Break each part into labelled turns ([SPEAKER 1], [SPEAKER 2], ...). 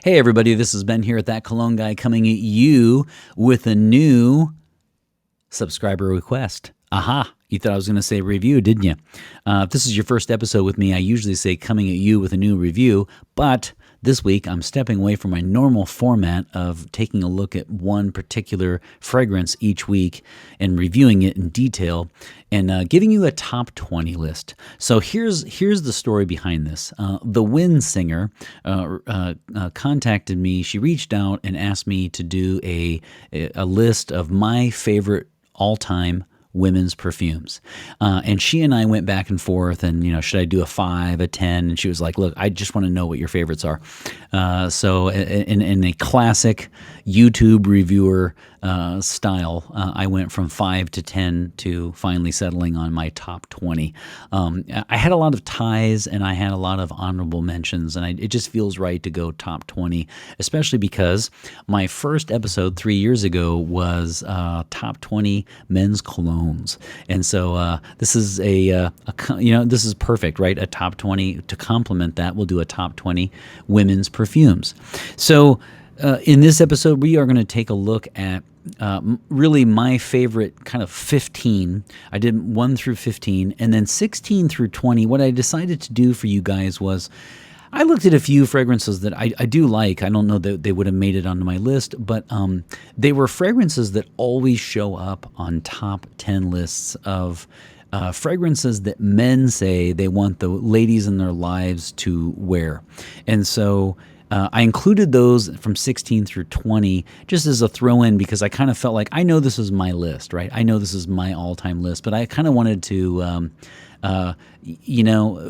[SPEAKER 1] Hey everybody, this is Ben here at That Cologne Guy coming at you with a new subscriber request. Aha, you thought I was going to say review, didn't you? If this is your first episode with me, I usually say coming at you with a new review, but this week I'm stepping away from my normal format of taking a look at one particular fragrance each week and reviewing it in detail and giving you a top 20 list. So here's the story behind this. The Wind Singer contacted me. She reached out and asked me to do a list of my favorite all-time women's perfumes. And she and I went back and forth and, should I do a 5, a 10? And she was like, look, I just want to know what your favorites are. So in a classic YouTube reviewer style, I went from 5 to 10 to finally settling on my top 20. I had a lot of ties and I had a lot of honorable mentions, and it just feels right to go top 20, especially because my first episode 3 years ago was top 20 men's colognes. And so this is this is perfect, right? A top 20 to complement that. We'll do a top 20 women's perfumes. So in this episode, we are going to take a look at really my favorite kind of 15. I did 1 through 15, and then 16 through 20. What I decided to do for you guys was I looked at a few fragrances that I do like. I don't know that they would have made it onto my list, but they were fragrances that always show up on top 10 lists of fragrances that men say they want the ladies in their lives to wear. And so I included those from 16 through 20 just as a throw-in because I kind of felt like I know this is my list, right? I know this is my all-time list, but I kind of wanted to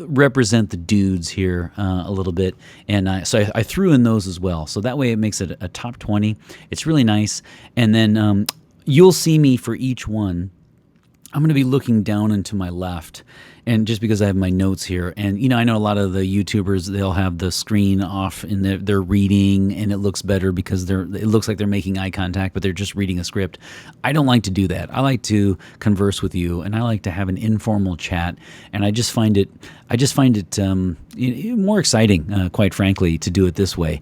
[SPEAKER 1] represent the dudes here a little bit. And so I threw in those as well. So that way it makes it a top 20. It's really nice. And then you'll see me for each one. I'm going to be looking down and to my left, and just because I have my notes here, and I know a lot of the YouTubers, they'll have the screen off and they're reading, and it looks better because it looks like they're making eye contact, but they're just reading a script. I don't like to do that. I like to converse with you, and I like to have an informal chat, and I just find it more exciting, quite frankly, to do it this way.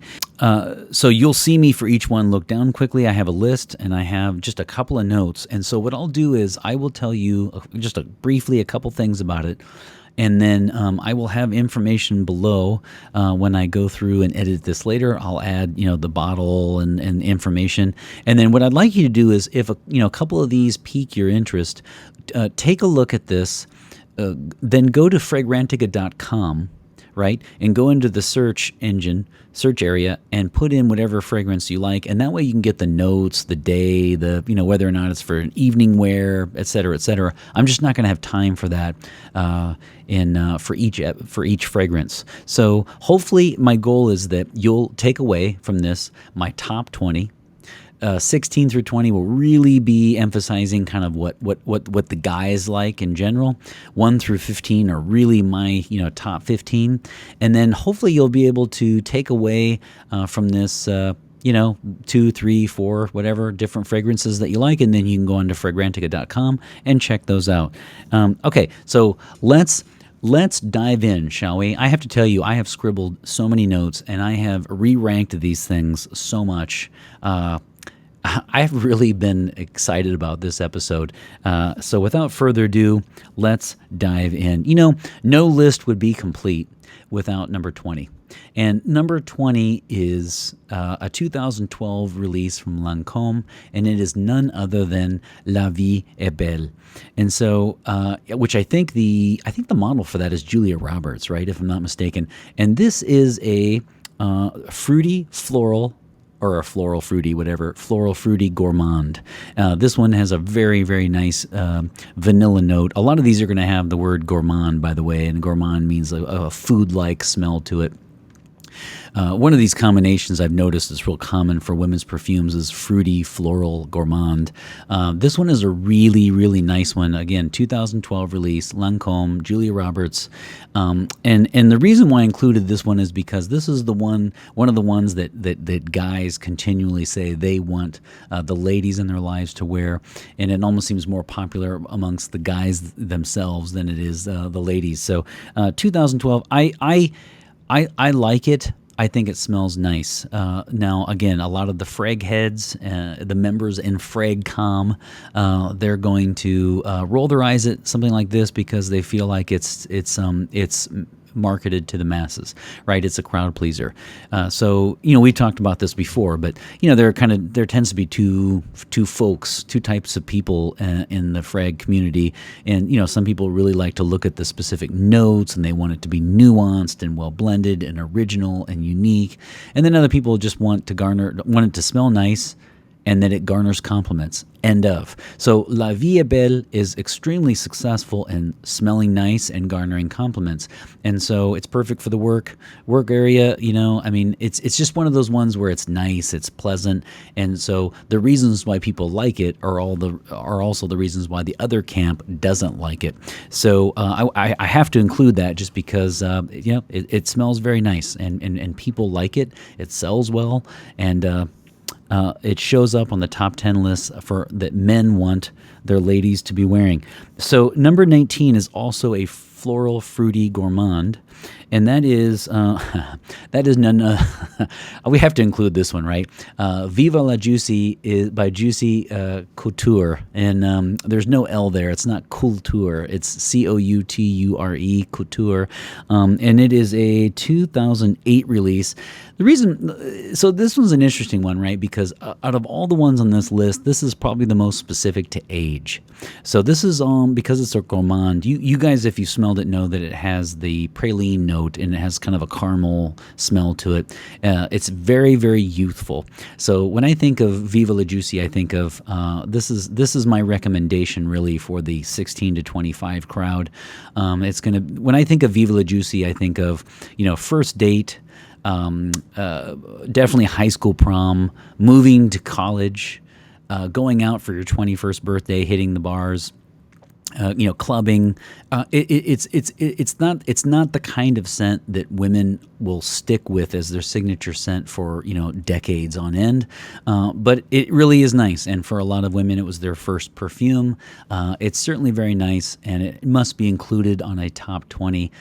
[SPEAKER 1] So you'll see me for each one look down quickly. I have a list and I have just a couple of notes. And so what I'll do is I will tell you just briefly a couple things about it. And then I will have information below when I go through and edit this later. I'll add, the bottle and information. And then what I'd like you to do is if a couple of these pique your interest, take a look at this, then go to fragrantica.com. Right? And go into the search area and put in whatever fragrance you like. And that way you can get the notes, the day, whether or not it's for an evening wear, et cetera, et cetera. I'm just not going to have time for that for each fragrance. So hopefully my goal is that you'll take away from this my top 20. 16 through 20 will really be emphasizing kind of what the guys like in general. 1 through 15 are really my top 15, and then hopefully you'll be able to take away from this 2, 3, 4, whatever different fragrances that you like, and then you can go onto fragrantica.com and check those out. Okay, so let's dive in, shall we? I have to tell you, I have scribbled so many notes, and I have re-ranked these things so much. I've really been excited about this episode. So without further ado, let's dive in. No list would be complete without number 20. And number 20 is a 2012 release from Lancôme, and it is none other than La Vie est Belle. And so, which I think the model for that is Julia Roberts, right, if I'm not mistaken. And this is a fruity floral, or a floral fruity, whatever, floral fruity gourmand. This one has a very, very nice vanilla note. A lot of these are going to have the word gourmand, by the way, and gourmand means a food-like smell to it. One of these combinations I've noticed is real common for women's perfumes is fruity, floral, gourmand. This one is a really, really nice one. Again, 2012 release, Lancôme, Julia Roberts. And the reason why I included this one is because this is one of the ones that guys continually say they want the ladies in their lives to wear. And it almost seems more popular amongst the guys themselves than it is the ladies. So 2012, I like it. I think it smells nice. Now, again, a lot of the frag heads, the members in FragCom, they're going to roll their eyes at something like this because they feel like it's marketed to the masses, right? It's a crowd pleaser. So we talked about this before, but there tends to be two types of people in the frag community, and some people really like to look at the specific notes and they want it to be nuanced and well blended and original and unique, and then other people just want it to smell nice and that it garners compliments. End of. So La Vie est Belle is extremely successful in smelling nice and garnering compliments. And so it's perfect for the work area, it's just one of those ones where it's nice, it's pleasant. And so the reasons why people like it are also the reasons why the other camp doesn't like it. So I have to include that just because it smells very nice and people like it. It sells well, and it shows up on the top 10 lists that men want their ladies to be wearing. So number 19 is also a floral fruity gourmand, and that is none. We have to include this one, right? Viva la Juicy is by Juicy Couture, and there's no L there. It's not couture. It's Couture, Couture, and it is a 2008 release. So this one's an interesting one, right? Because out of all the ones on this list, this is probably the most specific to age. So this is because it's a gourmand. You guys, if you smelled it, know that it has the praline note and it has kind of a caramel smell to it. It's very, very youthful. So when I think of Viva la Juicy, I think of this is my recommendation really for the 16 to 25 crowd. When I think of Viva la Juicy, I think of first date. Definitely high school prom, moving to college, going out for your 21st birthday, hitting the bars, clubbing. It's not the kind of scent that women will stick with as their signature scent for decades on end. But it really is nice, and for a lot of women, it was their first perfume. It's certainly very nice, and it must be included on a top 20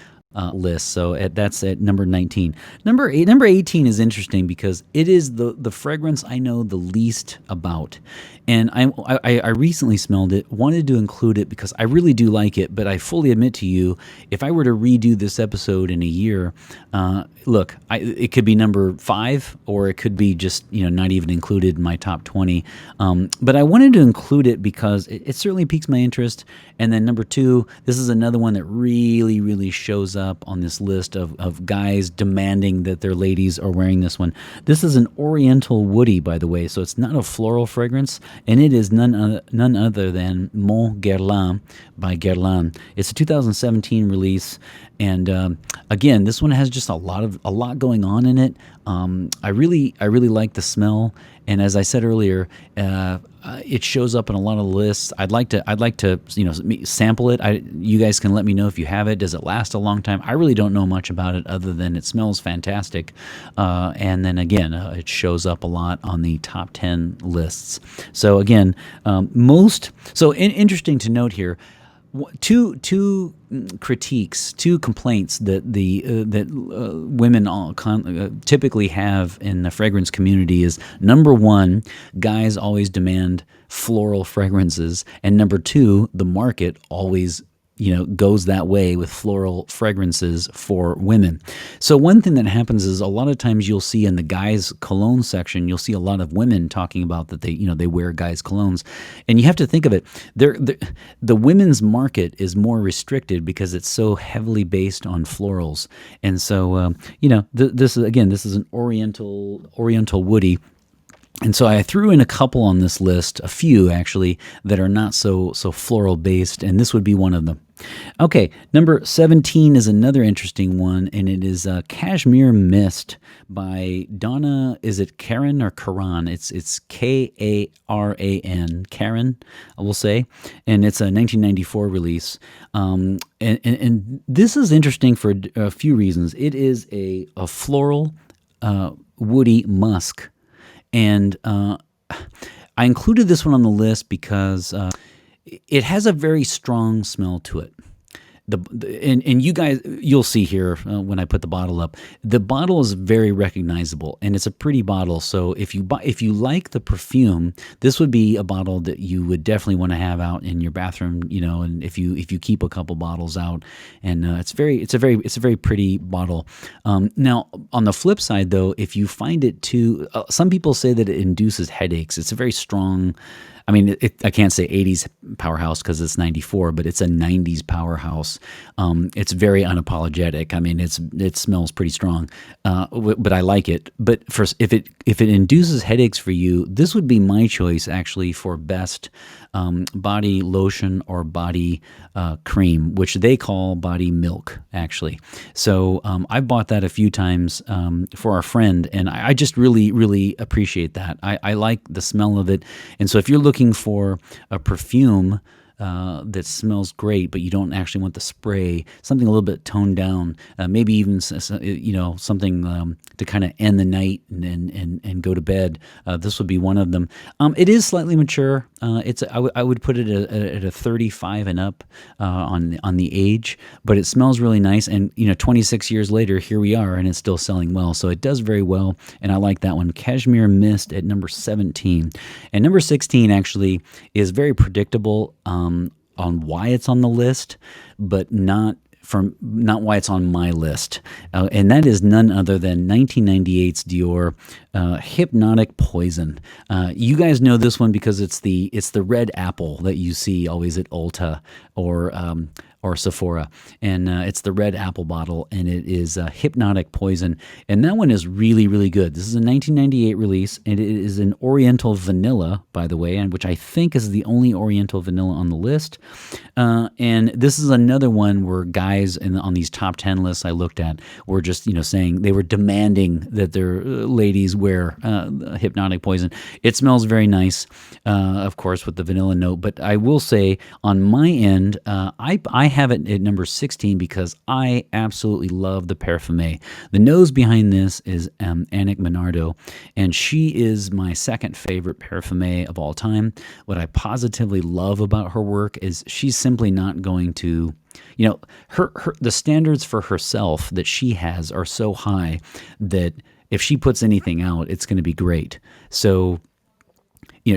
[SPEAKER 1] list. So that's at number 19. Number 18 is interesting because it is the fragrance I know the least about. And I recently smelled it, wanted to include it because I really do like it, but I fully admit to you, if I were to redo this episode in a year, it could be number 5, or it could be just not even included in my top 20. But I wanted to include it because it certainly piques my interest. And then number 2, this is another one that really, really shows up on this list of guys demanding that their ladies are wearing this one. This is an Oriental Woody, by the way, so it's not a floral fragrance. And it is none other than Mon Guerlain by Guerlain. It's a 2017 release, and again, this one has just a lot going on in it. I really like the smell, and as I said earlier, it shows up in a lot of lists. I'd like to sample it. You guys can let me know if you have it. Does it last a long time? I really don't know much about it other than it smells fantastic, and then again, it shows up a lot on the top 10 lists. So again, interesting to note here. Two critiques, two complaints that women typically have in the fragrance community is, number 1, guys always demand floral fragrances, and number 2, the market always goes that way with floral fragrances for women. So one thing that happens is a lot of times you'll see in the guys' cologne section, you'll see a lot of women talking about that they wear guys' colognes, and you have to think of it. The women's market is more restricted because it's so heavily based on florals, and so this is an Oriental Woody. And so I threw in a couple on this list, a few actually, that are not so floral based, and this would be one of them. Okay, number 17 is another interesting one, and it is Cashmere Mist by Donna. Is it Karan or Karan? It's Karan, Karan, I will say, and it's a 1994 release. And this is interesting for a few reasons. It is a floral, woody musk. And I included this one on the list because it has a very strong smell to it. And you guys, you'll see here when I put the bottle up, the bottle is very recognizable and it's a pretty bottle. So if you like the perfume, this would be a bottle that you would definitely want to have out in your bathroom, and if you keep a couple bottles out, and it's a very pretty bottle. Now on the flip side though, if you find it too, some people say that it induces headaches. It's a very strong, I mean, I can't say 80s powerhouse because it's 94, but it's a 90s powerhouse. It's very unapologetic. I mean, it smells pretty strong, but I like it. But if it induces headaches for you, this would be my choice actually for best body lotion or body cream, which they call body milk actually. So I bought that a few times for our friend, and I just really, really appreciate that. I like the smell of it, and so if you're looking for a perfume that smells great, but you don't actually want the spray, something a little bit toned down, maybe even something to kind of end the night and go to bed. This would be one of them. It is slightly mature. I would put it at a 35 and up on the age, but it smells really nice. And 26 years later, here we are, and it's still selling well. So it does very well, and I like that one. Cashmere Mist at number 17, and number 16 actually is very predictable on why it's on the list, but not why it's on my list, and that is none other than 1998's Dior Hypnotic Poison. You guys know this one because it's the red apple that you see always at Ulta or Sephora, and it's the red apple bottle, and it is Hypnotic Poison, and that one is really, really good. This is a 1998 release, and it is an Oriental Vanilla, by the way, and which I think is the only Oriental Vanilla on the list. And this is another one where guys on these top 10 lists I looked at were just saying they were demanding that their ladies wear Hypnotic Poison. It smells very nice, of course, with the vanilla note, but I will say on my end, I have it at number 16 because I absolutely love the Parfumée. The nose behind this is Annick Minardo, and she is my second favorite Parfumée of all time. What I positively love about her work is she's simply not going to, the standards for herself that she has are so high that if she puts anything out, it's going to be great. So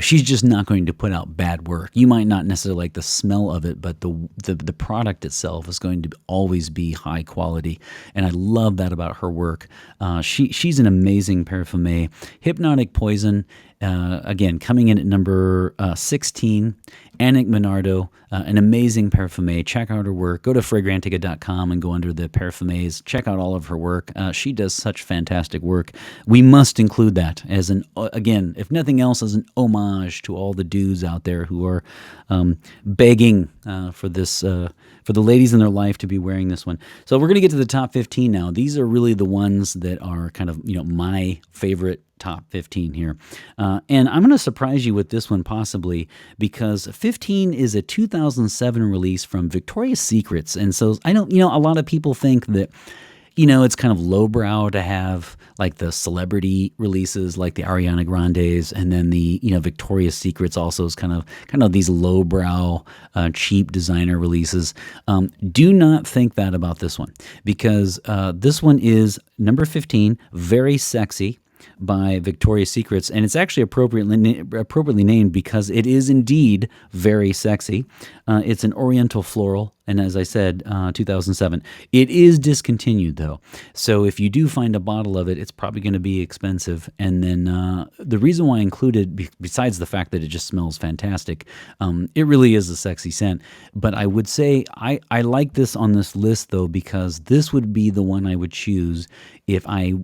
[SPEAKER 1] she's just not going to put out bad work. You might not necessarily like the smell of it, but the product itself is going to always be high quality, and I love that about her work. She's an amazing Parfumée. Hypnotic Poison, again, coming in at number 16, Annick Minardo, an amazing Parfumée. Check out her work. Go to fragrantica.com and go under the Parfumées. Check out all of her work. She does such fantastic work. We must include that as again, if nothing else, as an homage to all the dudes out there who are begging for this, for the ladies in their life to be wearing this one. So we're going to get to the top 15 now. These are really the ones that are kind of, my favorite top 15 here. And I'm going to surprise you with this one possibly because 15 is a 2007 release from Victoria's Secrets. And so I don't, a lot of people think that, it's kind of lowbrow to have like the celebrity releases like the Ariana Grandes, and then the, Victoria's Secrets also is kind of these lowbrow, cheap designer releases. Do not think that about this one because this one is number 15, Very Sexy by Victoria's Secrets, and it's actually appropriately named because it is indeed very sexy. It's an Oriental floral, and as I said, 2007. It is discontinued though, so if you do find a bottle of it, it's probably going to be expensive. And then the reason why I included, besides the fact that it just smells fantastic, it really is a sexy scent. But I would say I like this on this list though because this would be the one I would choose if I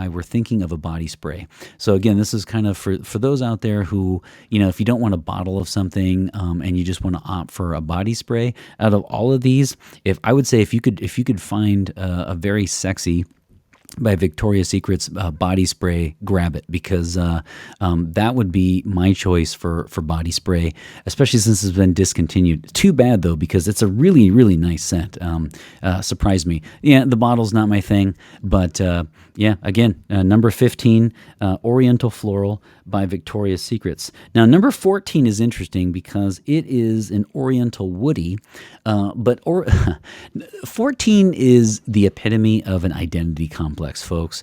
[SPEAKER 1] were thinking of a body spray. So again, this is kind of for those out there who, if you don't want a bottle of something and you just want to opt for a body spray, out of all of these, if you could find a very sexy by Victoria's Secret's body spray, grab it, because that would be my choice for body spray, especially since it's been discontinued. Too bad, though, because it's a really, really nice scent. Surprised me. Yeah, the bottle's not my thing, but yeah, again, number 15, Oriental Floral by Victoria's Secrets. Now, number 14 is interesting because it is an Oriental Woody, but 14 is the epitome of an identity complex, folks.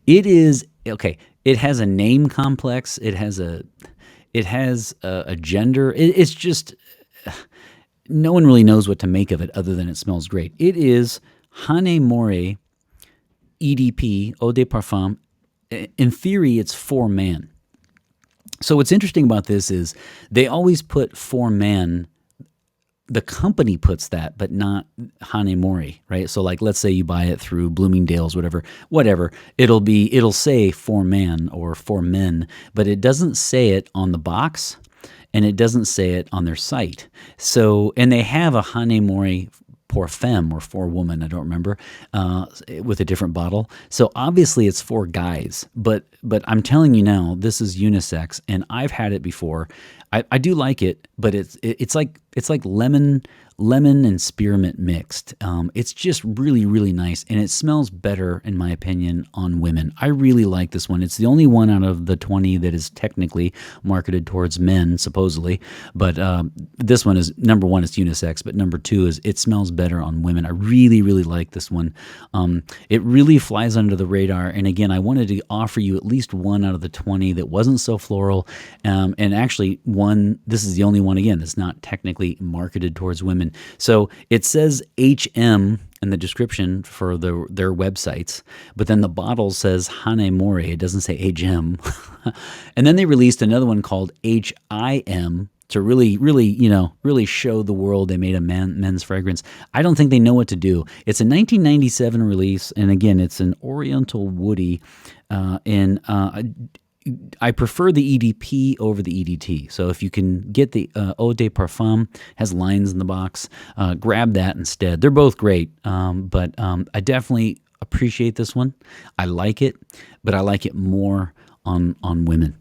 [SPEAKER 1] It is, okay, it has a name complex. It has a gender. It's just, no one really knows what to make of it other than it smells great. It is Hanae Mori EDP, Eau de Parfum. In theory, it's for man. So what's interesting about this is they always put for man. The company puts that, but not Hanae Mori, right? So like, let's say you buy it through Bloomingdale's, whatever. It'll say for man or for men, but it doesn't say it on the box, and it doesn't say it on their site. So, and they have a Hanae Mori pour femme or for woman, I don't remember, with a different bottle. So obviously it's for guys, but I'm telling you now, this is unisex, and I've had it before. I do like it, but it's like lemon and spearmint mixed. It's just really, really nice, and it smells better, in my opinion, on women. I really like this one. It's the only one out of the 20 that is technically marketed towards men, supposedly. But this one is, number one, it's unisex, but number two is it smells better on women. I really, really like this one. It really flies under the radar, and again, I wanted to offer you at least one out of the 20 that wasn't so floral, and actually this is the only one, again, that's not technically marketed towards women. So it says HM in the description for their websites, but then the bottle says Hanae Mori. It doesn't say HM. And then they released another one called HIM to really show the world they made a men's fragrance. I don't think they know what to do. It's a 1997 release, and again, it's an Oriental Woody, I prefer the EDP over the EDT. So if you can get the Eau de Parfum, has lines in the box, grab that instead. They're both great, but I definitely appreciate this one. I like it, but I like it more on women.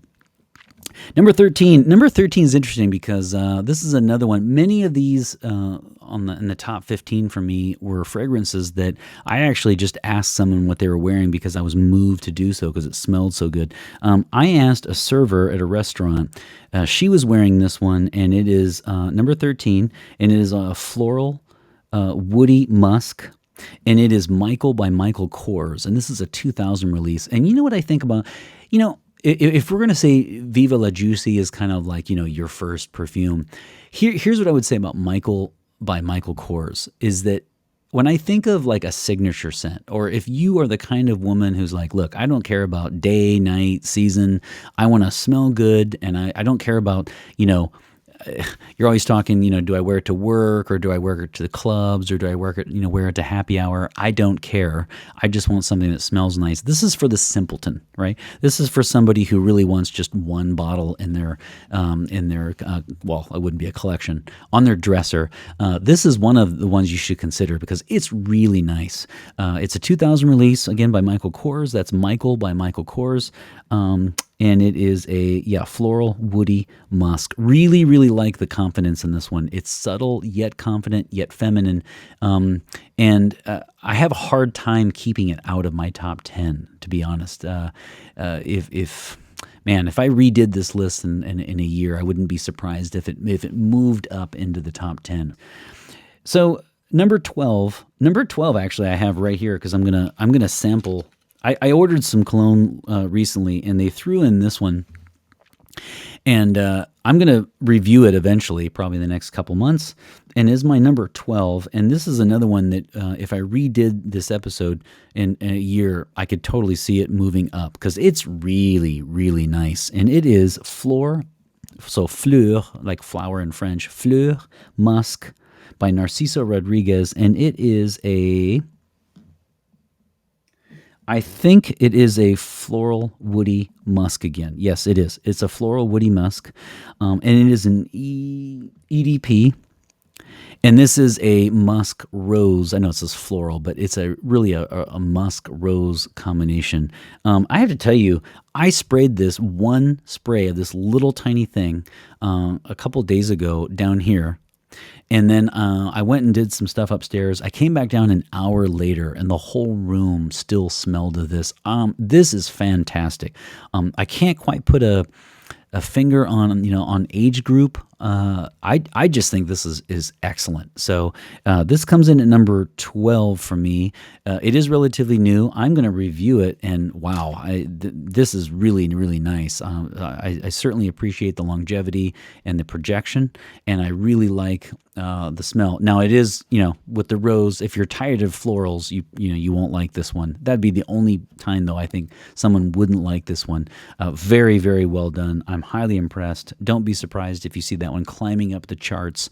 [SPEAKER 1] Number 13 is interesting because this is another one. Many of these in the top 15 for me were fragrances that I actually just asked someone what they were wearing because I was moved to do so because it smelled so good. I asked a server at a restaurant. She was wearing this one, and it is number 13, and it is a floral woody musk. And it is Michael by Michael Kors, and this is a 2000 release. And you know what I think about, if we're going to say Viva La Juicy is kind of like, your first perfume, here's what I would say about Michael by Michael Kors is that when I think of like a signature scent, or if you are the kind of woman who's like, look, I don't care about day, night, season, I want to smell good, and I don't care about, you're always talking, do I wear it to work, or do I wear it to the clubs, or do I wear it to happy hour? I don't care. I just want something that smells nice. This is for the simpleton, right? This is for somebody who really wants just one bottle in their well, it wouldn't be a collection, on their dresser. This is one of the ones you should consider because it's really nice. It's a 2000 release, again, by Michael Kors. That's Michael by Michael Kors. And it is a floral woody musk. Really, really like the confidence in this one. It's subtle yet confident yet feminine, and I have a hard time keeping it out of my top 10. To be honest, if I redid this list in a year, I wouldn't be surprised if it moved up into the top 10. So number 12 actually I have right here because I'm gonna sample. I ordered some cologne recently, and they threw in this one, and I'm going to review it eventually, probably in the next couple months, and is my number 12, and this is another one that if I redid this episode in a year, I could totally see it moving up, because it's really, really nice, and it is Fleur, so Fleur, like flower in French, Fleur Musc by Narciso Rodriguez, and it is I think it is a floral woody musk again. Yes, it is. It's a floral woody musk, and it is an EDP, And this is a musk rose. I know it says floral, but it's really a musk rose combination. I have to tell you, I sprayed this one spray of this little tiny thing a couple days ago down here. And then I went and did some stuff upstairs. I came back down an hour later, and the whole room still smelled of this. This is fantastic. I can't quite put a finger on age group. I just think this is excellent. So this comes in at number 12 for me. It is relatively new. I'm going to review it, and wow, this is really, really nice. I certainly appreciate the longevity and the projection, and I really like the smell. Now it is, with the rose, if you're tired of florals, you won't like this one. That'd be the only time, though, I think someone wouldn't like this one. Very, very well done. I'm highly impressed. Don't be surprised if you see that one climbing up the charts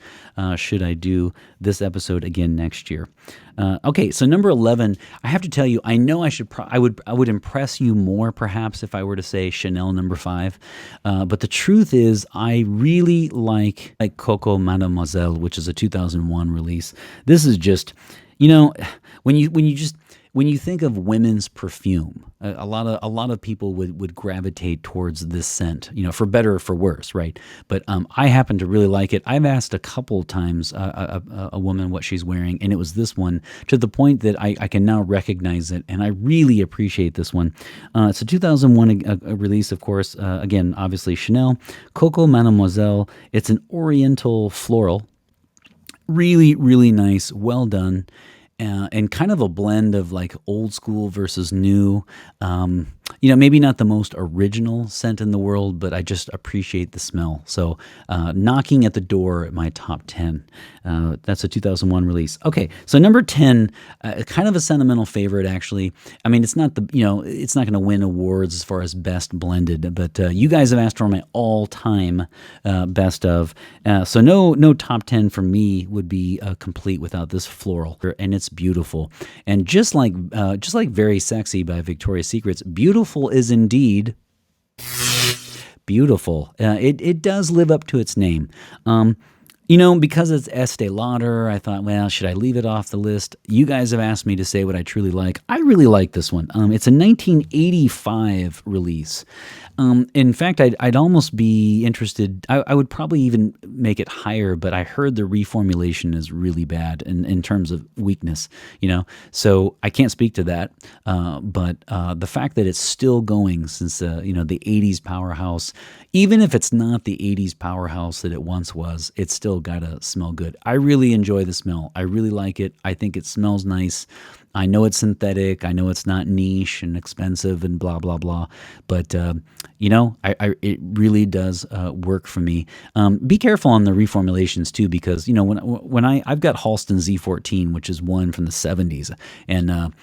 [SPEAKER 1] should I do this episode again next year. Okay, so number 11, I have to tell you, I know I would impress you more perhaps if I were to say Chanel number 5, but the truth is I really like Coco Mademoiselle, which is a 2001 release. This is just, when you think of women's perfume, a lot of people would gravitate towards this scent, for better or for worse, right? But I happen to really like it. I've asked a couple times a woman what she's wearing, and it was this one, to the point that I can now recognize it, and I really appreciate this one. It's a 2001 release, of course. Again, obviously Chanel, Coco Mademoiselle. It's an oriental floral. Really, really nice, well done. And kind of a blend of like old school versus new. Maybe not the most original scent in the world, but I just appreciate the smell. So knocking at the door at my top 10. That's a 2001 release. Okay, so number 10, kind of a sentimental favorite, actually. I mean, it's not it's not going to win awards as far as best blended, but you guys have asked for my all-time best of. So no top 10 for me would be complete without this floral, and it's beautiful. And just like Very Sexy by Victoria's Secret's, beautiful is indeed beautiful. It does live up to its name. Because it's Estee Lauder, I thought, well, should I leave it off the list? You guys have asked me to say what I truly like. I really like this one. It's a 1985 release. In fact, I'd almost be interested. I would probably even make it higher, but I heard the reformulation is really bad in terms of weakness, So I can't speak to that. But the fact that it's still going since, the 80s powerhouse, even if it's not the 80s powerhouse that it once was, it's still got to smell good. I really enjoy the smell. I really like it. I think it smells nice. I know it's synthetic. I know it's not niche and expensive and blah, blah, blah. But, it really does work for me. Be careful on the reformulations too, because, when I've got Halston Z14, which is one from the 70s, and,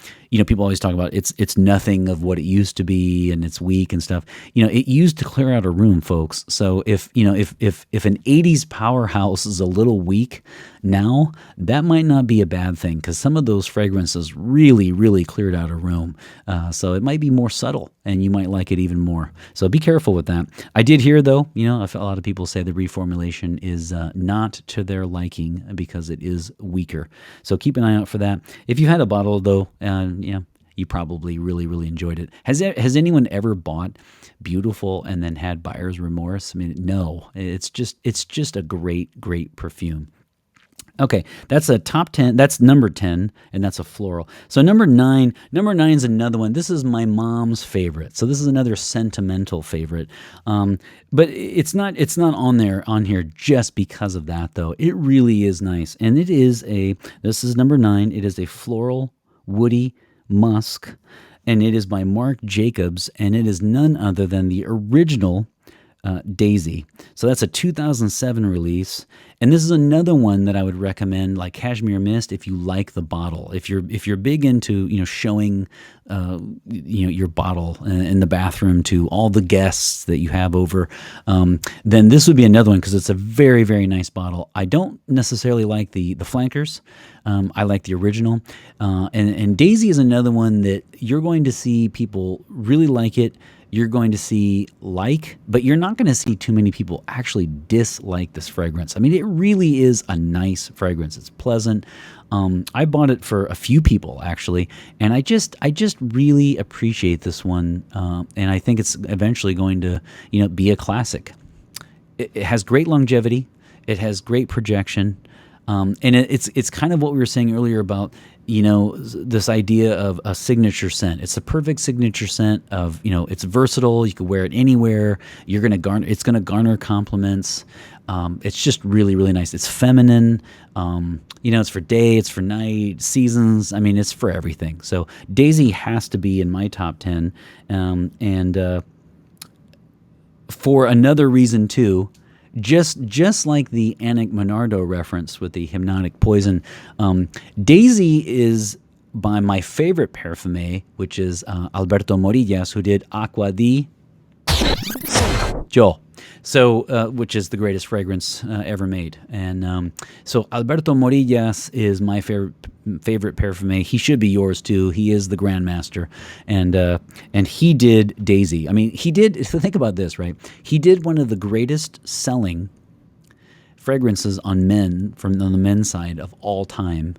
[SPEAKER 1] people always talk about it's nothing of what it used to be and it's weak and stuff. It used to clear out a room, folks. So if an 80s powerhouse is a little weak now, that might not be a bad thing, because some of those fragrances really, really cleared out a room. So it might be more subtle, and you might like it even more. So be careful with that. I did hear, though, a lot of people say the reformulation is not to their liking because it is weaker. So keep an eye out for that. If you had a bottle, though, you probably really, really enjoyed it. Has anyone ever bought Beautiful and then had buyer's remorse? I mean, no. It's just a great, great perfume. Okay, that's a top 10. That's number 10, and that's a floral. So number 9 is another one. This is my mom's favorite. So this is another sentimental favorite. But it's not on here just because of that, though. It really is nice. And this is number 9. It is a floral, woody musk, and it is by Marc Jacobs, and it is none other than the original Daisy. So that's a 2007 release, and this is another one that I would recommend, like Cashmere Mist, if you like the bottle. If you're big into showing your bottle in the bathroom to all the guests that you have over, then this would be another one, because it's a very, very nice bottle. I don't necessarily like the flankers. I like the original, and Daisy is another one that you're going to see people really like it. you're going to see but you're not going to see too many people actually dislike this fragrance. I mean, it really is a nice fragrance. It's pleasant. I bought it for a few people actually, and I just really appreciate this one, and I think it's eventually going to be a classic. It has great longevity. It has great projection, and it's kind of what we were saying earlier about this idea of a signature scent. It's the perfect signature scent of it's versatile. You can wear it anywhere. It's gonna garner compliments. It's just really, really nice. It's feminine. It's for day, it's for night, seasons. I mean, it's for everything. So Daisy has to be in my top 10. And for another reason too, just like the Annick Monardo reference with the hypnotic poison, Daisy is by my favorite parfumé, which is Alberto Morillas, who did Acqua di Joe. So, which is the greatest fragrance ever made. And so Alberto Morillas is my favorite parfumé. He should be yours too. He is the grandmaster. And he did Daisy. I mean, think about this, right? He did one of the greatest selling fragrances on the men's side of all time.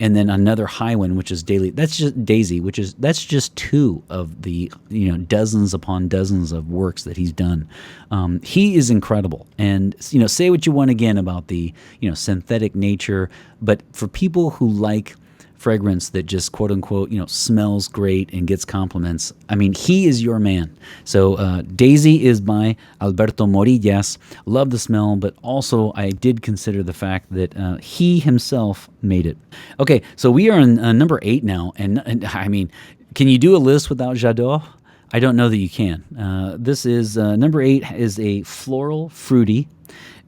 [SPEAKER 1] And then another high one, which is That's just Daisy, that's just two of the dozens upon dozens of works that he's done. He is incredible, and say what you want again about the synthetic nature, but for people who like fragrance that just quote unquote smells great and gets compliments, I mean, he is your man. So Daisy is by Alberto Morillas. Love the smell, but also I did consider the fact that he himself made it. Okay, so we are in number 8 now, and I mean, can you do a list without J'adore? I don't know that you can. This is number 8 is a floral fruity.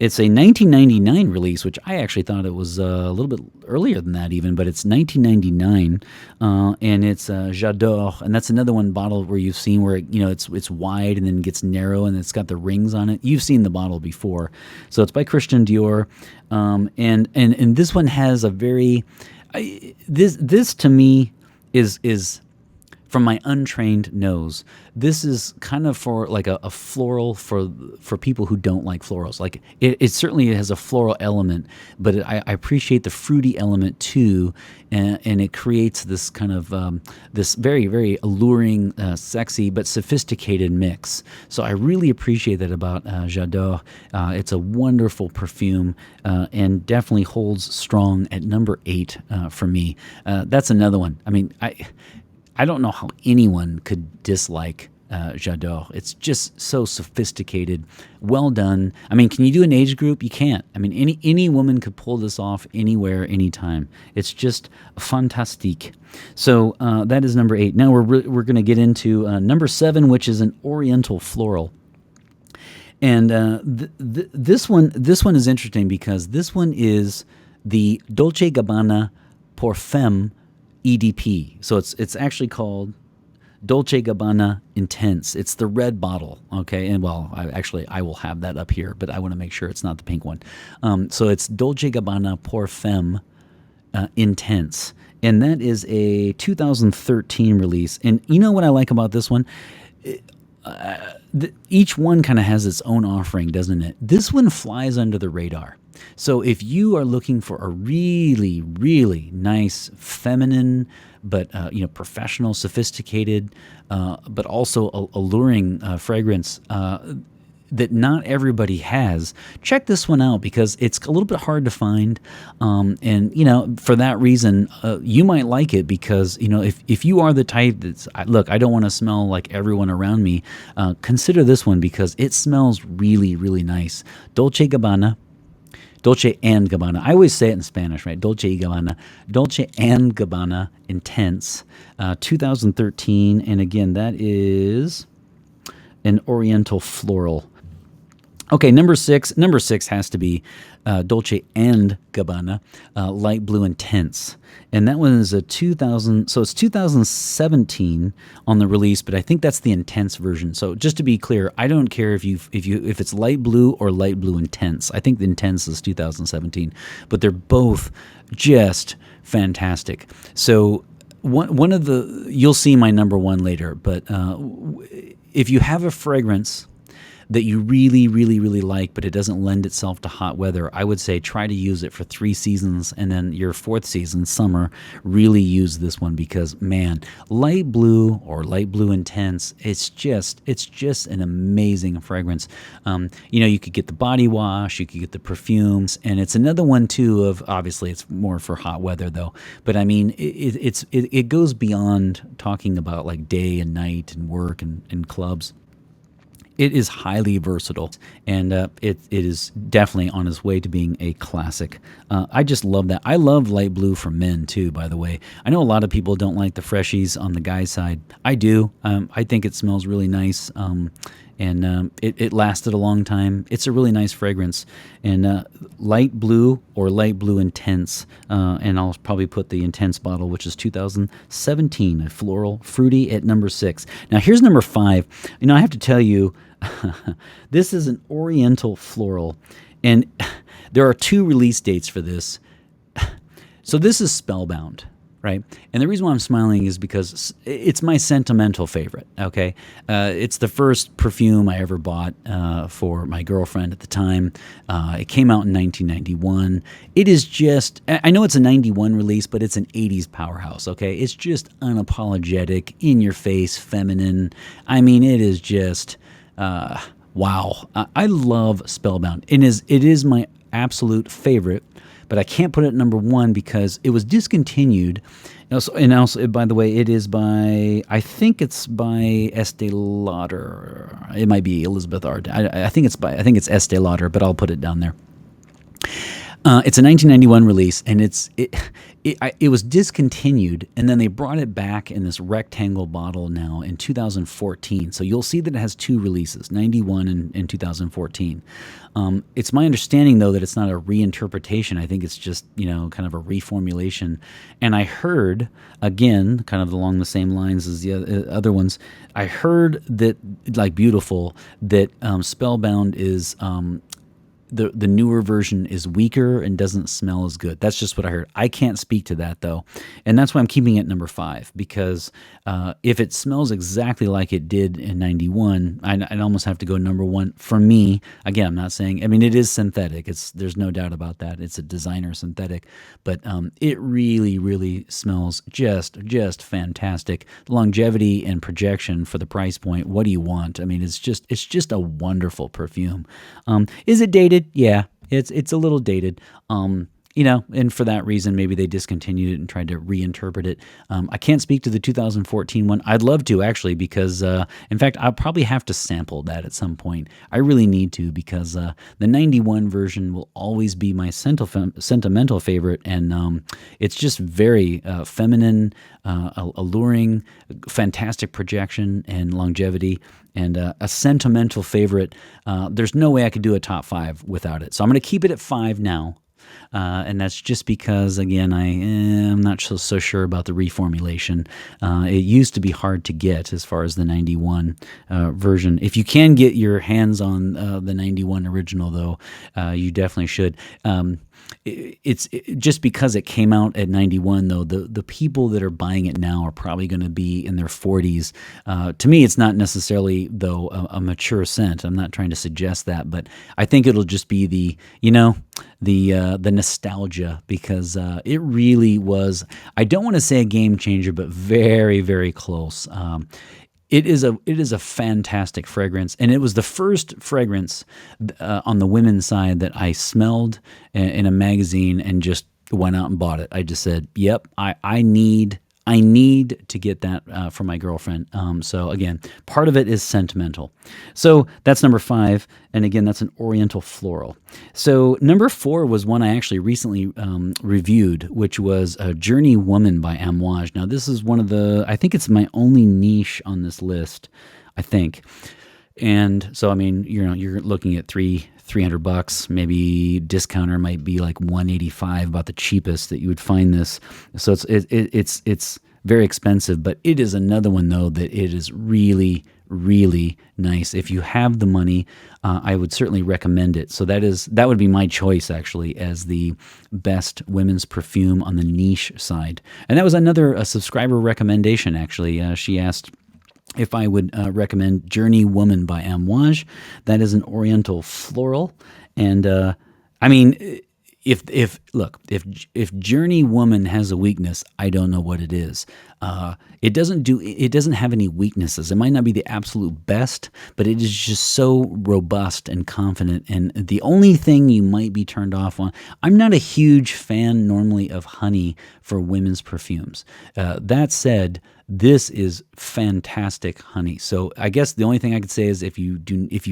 [SPEAKER 1] It's a 1999 release, which I actually thought it was a little bit earlier than that even, but it's 1999, and it's J'adore, and that's another one bottle where you've seen where it's wide and then gets narrow and it's got the rings on it. You've seen the bottle before, so it's by Christian Dior, and this one has a very this to me is from my untrained nose, this is kind of for like a floral for people who don't like florals. Like it certainly has a floral element, but I appreciate the fruity element too, and it creates this kind of this very, very alluring, sexy but sophisticated mix. So I really appreciate that about J'adore. It's a wonderful perfume, and definitely holds strong at number 8 for me. That's another one. I mean, I don't know how anyone could dislike J'adore. It's just so sophisticated, well done. I mean, can you do an age group? You can't. I mean, any woman could pull this off anywhere, anytime. It's just fantastique. So that is number 8. Now we're going to get into number 7, which is an Oriental floral. And this one is interesting because this one is the Dolce Gabbana Pour Femme EDP. So it's actually called Dolce Gabbana Intense. It's the red bottle, okay? And well, I will have that up here, but I want to make sure it's not the pink one. So it's Dolce Gabbana Pour Femme Intense. And that is a 2013 release. And you know what I like about this one? Each one kind of has its own offering, doesn't it? This one flies under the radar. So if you are looking for a really, really nice, feminine, but professional, sophisticated, but also alluring fragrance that not everybody has, check this one out because it's a little bit hard to find. And for that reason, you might like it because if you are the type that's look, I don't want to smell like everyone around me. Consider this one because it smells really, really nice. Dolce and Gabbana. I always say it in Spanish, right? Dolce and Gabbana Intense, 2013. And again, that is an Oriental floral. Okay, number 6. Number 6 has to be Dolce and Gabbana, Light Blue Intense. And that one is a 2000, so it's 2017 on the release, but I think that's the intense version. So just to be clear, I don't care if it's light blue or light blue intense. I think the intense is 2017, but they're both just fantastic. So one of the, you'll see my number one later, but if you have a fragrance that you really, really, really like, but it doesn't lend itself to hot weather, I would say try to use it for 3 seasons, and then your 4th season, summer, really use this one because, man, light blue or light blue intense, it's just an amazing fragrance. You could get the body wash, you could get the perfumes, and it's another one too of, obviously it's more for hot weather though, but I mean, it goes beyond talking about like day and night and work and clubs. It is highly versatile, and it is definitely on its way to being a classic. I just love that. I love light blue for men, too, by the way. I know a lot of people don't like the freshies on the guy's side. I do. I think it smells really nice, and it lasted a long time. It's a really nice fragrance. And light blue or light blue intense, and I'll probably put the intense bottle, which is 2017, a floral fruity at number 6. Now, here's number 5. I have to tell you, this is an oriental floral, and there are 2 release dates for this. So this is Spellbound, right? And the reason why I'm smiling is because it's my sentimental favorite, okay? It's the first perfume I ever bought for my girlfriend at the time. It came out in 1991. It is just, I know it's a 91 release, but it's an 80s powerhouse, okay? It's just unapologetic, in-your-face, feminine. I mean, it is just... wow. I love Spellbound. It is my absolute favorite, but I can't put it at number 1 because it was discontinued. And also, by the way, it is by, I think it's by Estee Lauder. It might be Elizabeth Art. I think it's Estee Lauder, but I'll put it down there. It's a 1991 release, and it was discontinued, and then they brought it back in this rectangle bottle now in 2014. So you'll see that it has 2 releases, 91 and 2014. It's my understanding, though, that it's not a reinterpretation. I think it's just, kind of a reformulation. And I heard, again, kind of along the same lines as the other ones, I heard that, like Beautiful, that Spellbound is... The newer version is weaker and doesn't smell as good. That's just what I heard. I can't speak to that, though. And that's why I'm keeping it at number 5, because if it smells exactly like it did in 91, I'd almost have to go number 1 for me. Again, I'm not saying, I mean, it is synthetic. There's no doubt about that. It's a designer synthetic, but it really, really smells just fantastic. Longevity and projection for the price point. What do you want? I mean, it's just a wonderful perfume. Is it dated? Yeah, it's a little dated. And for that reason, maybe they discontinued it and tried to reinterpret it. I can't speak to the 2014 one. I'd love to, actually, because, in fact, I'll probably have to sample that at some point. I really need to, because the 91 version will always be my sentimental favorite, and it's just very feminine, alluring, fantastic projection and longevity, and a sentimental favorite. There's no way I could do a top 5 without it. So I'm going to keep it at 5 now. And that's just because, again, I am not so sure about the reformulation. It used to be hard to get as far as the 91 version. If you can get your hands on the 91 original, though, you definitely should. It's just because it came out at 91, though, the people that are buying it now are probably going to be in their 40s. To me, it's not necessarily, though, a mature scent. I'm not trying to suggest that, but I think it'll just be the nostalgia, because it really was, I don't want to say a game changer, but very, very close. It is a fantastic fragrance, and it was the first fragrance on the women's side that I smelled in a magazine and just went out and bought it. I just said, "Yep, I need to get that for my girlfriend." So again, part of it is sentimental. So that's number 5, and again, that's an Oriental floral. So number 4 was one I actually recently reviewed, which was Journey Woman by Amouage. Now this is one of I think it's my only niche on this list, I think. And so, I mean, you're looking at $300, maybe discounter might be like $185, about the cheapest that you would find this. So it's very expensive, but it is another one, though, that it is really, really nice. If you have the money, I would certainly recommend it. So that would be my choice actually as the best women's perfume on the niche side. And that was another subscriber recommendation actually. She asked if I would recommend Journey Woman by Amouage. That is an oriental floral. And I mean, if Journey Woman has a weakness, I don't know what it is. It doesn't have any weaknesses. It might not be the absolute best, but it is just so robust and confident. And the only thing you might be turned off on, I'm not a huge fan normally of honey for women's perfumes. That said, this is fantastic honey. So I guess the only thing I could say is if you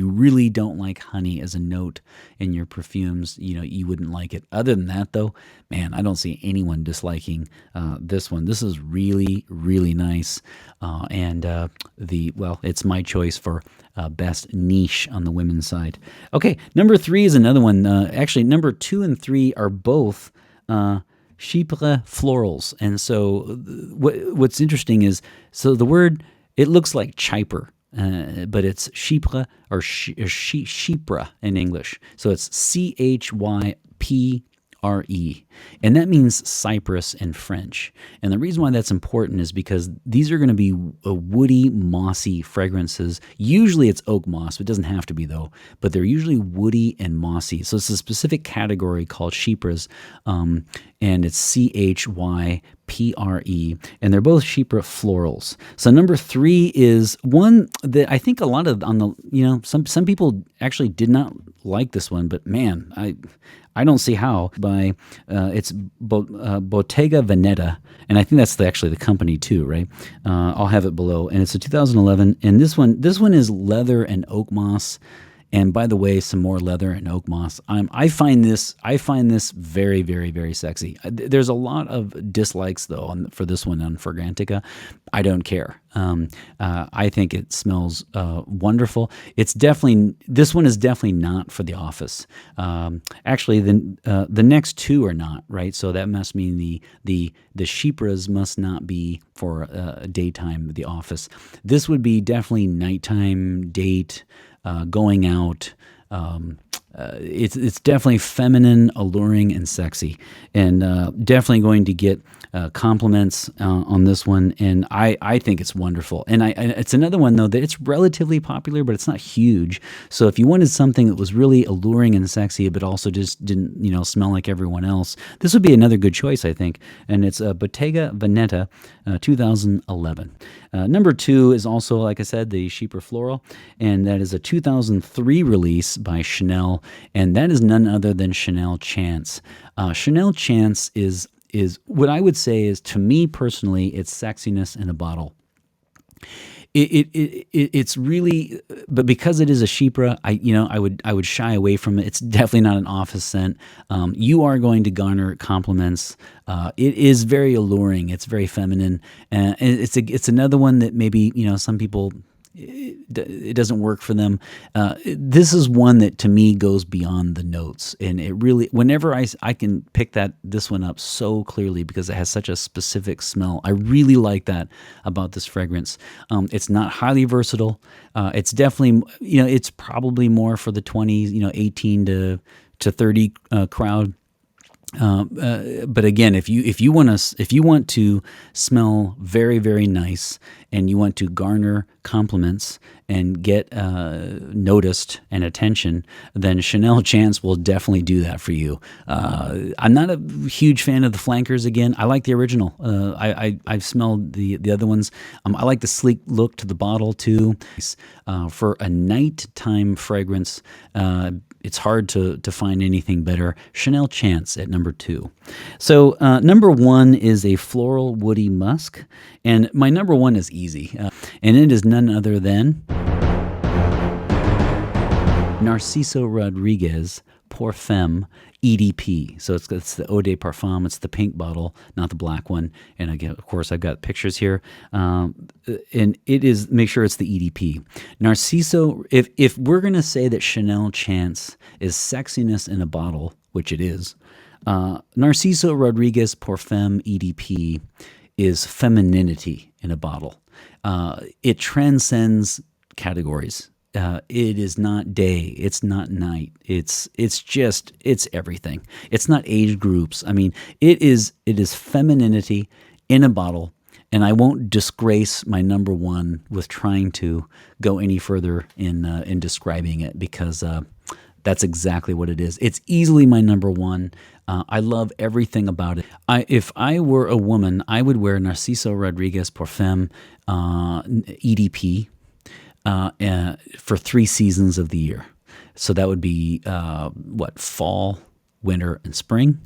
[SPEAKER 1] really don't like honey as a note in your perfumes, you wouldn't like it. Other than that, though, man, I don't see anyone disliking this one. This is really, really nice. It's my choice for best niche on the women's side. Okay, number 3 is another one. Actually, number 2 and 3 are both Chypre florals. And so what's interesting is, so the word, it looks like Chypre, but it's Chypre or Chypre in English. So it's Chypre. And that means Cyprus in French. And the reason why that's important is because these are going to be woody, mossy fragrances. Usually it's oak moss. It doesn't have to be, though. But they're usually woody and mossy. So it's a specific category called Chypres, and it's Chypre. And they're both Chypre florals. So number 3 is one that I think a lot of some people actually did not like this one, but man, I don't see how. It's Bottega Veneta, and I think that's actually the company too, right? I'll have it below, and it's a 2011. And this one is leather and oak moss. And by the way, some more leather and oak moss. I find this very, very, very sexy. There's a lot of dislikes though for this one on Fragrantica. I don't care. I think it smells wonderful. This one is definitely not for the office. Actually, the next 2 are not, right? So that must mean the Chypres must not be for daytime, the office. This would be definitely nighttime, date. Going out. It's definitely feminine, alluring, and sexy, and definitely going to get compliments on this one. And I think it's wonderful. And it's another one though that it's relatively popular, but it's not huge. So if you wanted something that was really alluring and sexy, but also just didn't smell like everyone else, this would be another good choice, I think. And it's Bottega Veneta, 2011. Number 2 is also, like I said, the Chypre Floral, and that is a 2003 release by Chanel, and that is none other than Chanel Chance. Chanel Chance is what I would say is, to me personally, it's sexiness in a bottle. It's really, but because it is a Chypre, I would shy away from it. It's definitely not an office scent. You are going to garner compliments. It is very alluring. It's very feminine, and it's another one that maybe some people, it doesn't work for them. This is one that to me goes beyond the notes, and it really, whenever I can pick this one up so clearly because it has such a specific smell. I really like that about this fragrance. It's not highly versatile. It's definitely, it's probably more for the 20s, 18 to 30 crowd. But again, if you want to smell very, very nice and you want to garner compliments and get noticed and attention, then Chanel Chance will definitely do that for you. I'm not a huge fan of the flankers. Again, I like the original. I've smelled the other ones. I like the sleek look to the bottle too. For a nighttime fragrance, it's hard to find anything better. Chanel Chance at number 2. So number 1 is a floral woody musk, and my number 1 is easy, and it is none other than Narciso Rodriguez Pour Femme EDP. So it's the Eau de Parfum. It's the pink bottle, not the black one. And again, of course, I've got pictures here. And it is, make sure it's the EDP. Narciso, if we're going to say that Chanel Chance is sexiness in a bottle, which it is, Narciso Rodriguez Pour Femme EDP is femininity in a bottle. It transcends categories. It is not day. It's not night. It's everything. It's not age groups. I mean, it is femininity in a bottle. And I won't disgrace my number one with trying to go any further in describing it, because that's exactly what it is. It's easily my number one. I love everything about it. If I were a woman, I would wear Narciso Rodriguez Parfum EDP for 3 seasons of the year. So that would be fall, winter, and spring.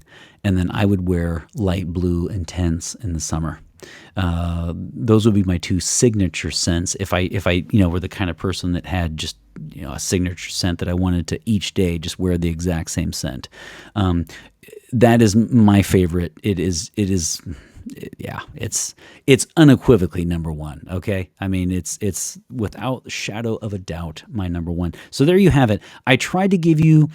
[SPEAKER 1] And then I would wear light blue Intense in the summer. Those would be my 2 signature scents. If I were the kind of person that had just a signature scent that I wanted to each day just wear the exact same scent, that is my favorite. It's unequivocally number one. Okay, I mean it's without shadow of a doubt my number one. So there you have it. I tried to give you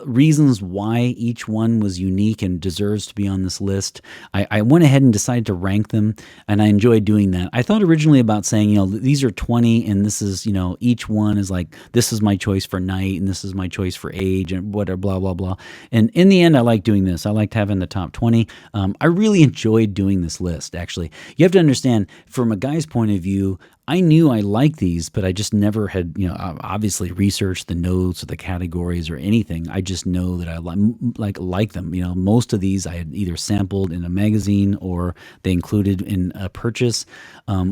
[SPEAKER 1] reasons why each one was unique and deserves to be on this list. I went ahead and decided to rank them, and I enjoyed doing that. I thought originally about saying, these are 20, and this is, each one is like, this is my choice for night, and this is my choice for age, and whatever, blah blah blah. And in the end, I liked doing this. I liked having the top 20. I really enjoyed doing this list. Actually, you have to understand, from a guy's point of view, I knew I liked these, but I just never had, obviously researched the notes or the categories or anything. I just know that I like them. Most of these I had either sampled in a magazine or they included in a purchase,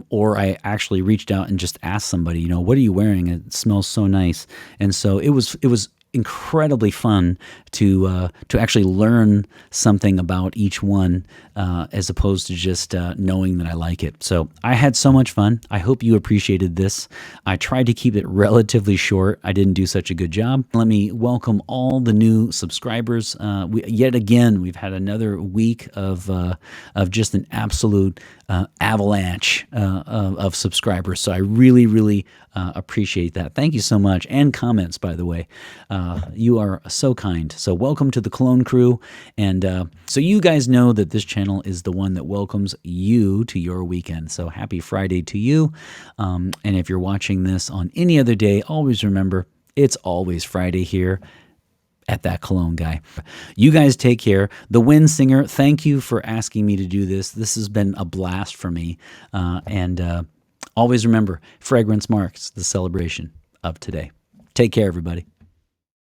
[SPEAKER 1] or I actually reached out and just asked somebody, what are you wearing? It smells so nice. And so it was incredibly fun to actually learn something about each one, as opposed to just knowing that I like it. So I had so much fun. I hope you appreciated this. I tried to keep it relatively short. I didn't do such a good job. Let me welcome all the new subscribers. Yet again, we've had another week of just an absolute avalanche of subscribers. So I really, really appreciate that. Thank you so much. And comments, by the way. You are so kind. So welcome to the Cologne crew. And so you guys know that this channel is the one that welcomes you to your weekend. So happy Friday to you. And if you're watching this on any other day, always remember, it's always Friday here at That Cologne Guy. You guys take care. The Wind Singer, thank you for asking me to do this. This has been a blast for me. And always remember, fragrance marks the celebration of today. Take care, everybody.